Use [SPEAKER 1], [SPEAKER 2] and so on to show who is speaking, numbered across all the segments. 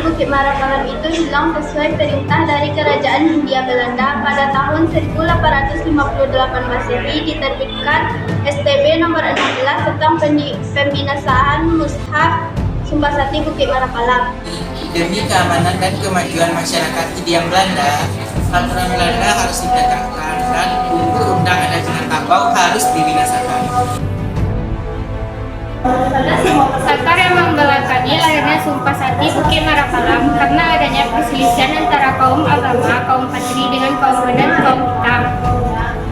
[SPEAKER 1] Bukit Marakalam itu hilang sesuai perintah dari Kerajaan Hindia Belanda pada tahun 1858 Masehi diterbitkan STB nomor 16 tentang pembinasaan Mushaf Sumpah Sakti Bukit Marakalam.
[SPEAKER 2] Demi keamanan dan kemajuan masyarakat Hindia Belanda, aturan Belanda harus ditegakkan dan undang-undang adat Minangkabau harus dibinasakan.
[SPEAKER 3] Latar yang membelakangi lahirnya Sumpah Sakti Bukit Marakalam karena adanya perselisihan antara kaum agama, kaum Patri dengan kaum adat, kaum hitam.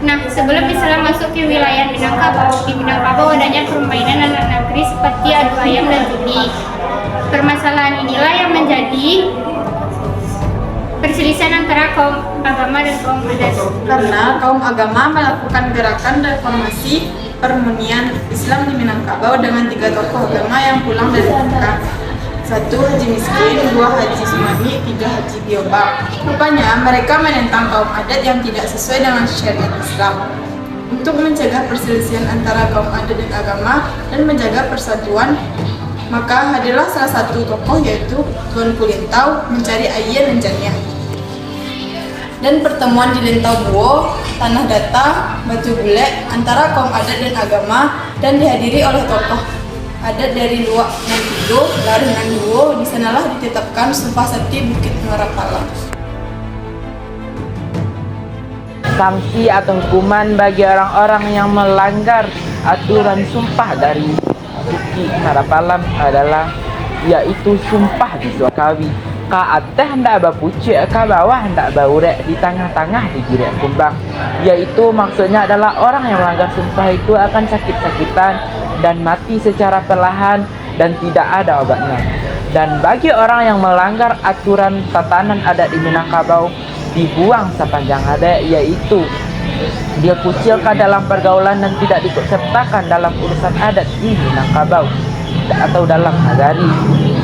[SPEAKER 3] Nah, sebelum Islam masuk ke wilayah Minangkabau, di Minangkabau adanya permainan anak negeri seperti adu ayam dan judi. Permasalahan inilah yang menjadi perselisihan antara kaum agama dan kaum adat.
[SPEAKER 4] Karena kaum agama melakukan gerakan reformasi permunian Islam di Minangkabau dengan 3 tokoh agama yang pulang dari Mekah. 1 Haji Miskin, 2 Haji Sumani, 3 Haji Biobak. Rupanya mereka menentang kaum adat yang tidak sesuai dengan syariat Islam. Untuk mencegah perselisihan antara kaum adat dan agama dan menjaga persatuan, maka hadirlah salah satu tokoh yaitu Tuan Kulintau mencari Ayen dan Jania. Dan pertemuan di Lentau Buo, Tanah Data, Batu Bulek antara kaum adat dan agama dan dihadiri oleh tokoh adat dari Luak Nantido, Laringan Duo. Di sanalah ditetapkan Sumpah Sakti Bukit Marakalam.
[SPEAKER 5] Sanksi atau hukuman bagi orang-orang yang melanggar aturan sumpah dari Bukit Marakalam adalah yaitu sumpah di Suakawi. Ka atas hendak berpucuk, ka bawah hendak berurek, di tengah-tengah digirek kumbang. Yaitu maksudnya adalah orang yang melanggar sumpah itu akan sakit-sakitan dan mati secara perlahan dan tidak ada obatnya. Dan bagi orang yang melanggar aturan tatanan adat di Minangkabau, dibuang sepanjang adat, yaitu dia kucilkan dalam pergaulan dan tidak diikutsertakan dalam urusan adat di Minangkabau atau dalam nagari,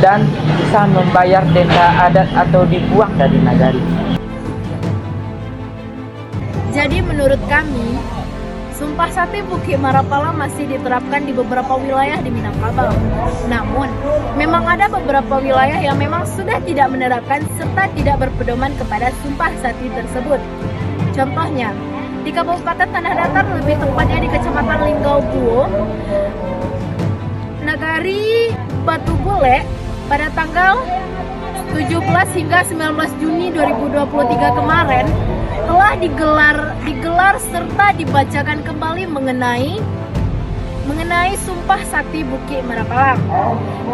[SPEAKER 5] dan bisa membayar denda adat atau dibuang dari nagari.
[SPEAKER 6] Jadi menurut kami, Sumpah Sakti Bukit Marakalam masih diterapkan di beberapa wilayah di Minangkabau. Namun, memang ada beberapa wilayah yang memang sudah tidak menerapkan serta tidak berpedoman kepada Sumpah Sakti tersebut. Contohnya, di Kabupaten Tanah Datar, lebih tepatnya di Kecamatan Linggau Buo, Nagari Batu Bulek, pada tanggal 17 hingga 19 Juni 2023 kemarin telah digelar serta dibacakan kembali mengenai Sumpah Sakti Bukit Marakalam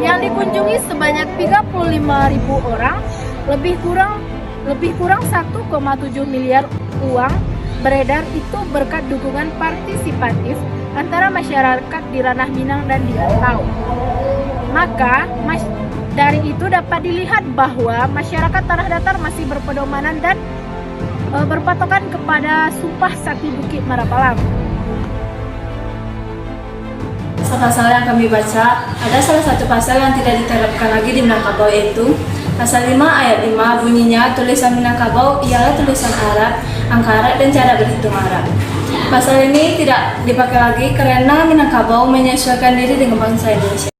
[SPEAKER 6] yang dikunjungi sebanyak 35.000 orang, lebih kurang 1,7 miliar uang beredar itu berkat dukungan partisipatif antara masyarakat di ranah Minang dan di Lentau. Maka dari itu dapat dilihat bahwa masyarakat Tanah Datar masih berpedomanan dan berpatokan kepada Sumpah Sakti Bukit Marakalam.
[SPEAKER 7] Pasal yang kami baca, ada salah satu pasal yang tidak diterapkan lagi di Minangkabau, yaitu Pasal 5 ayat 5 bunyinya tulisan Minangkabau ialah tulisan Arab, angka Arab dan cara berhitung Arab. Pasal ini tidak dipakai lagi karena Minangkabau menyesuaikan diri dengan bangsa Indonesia.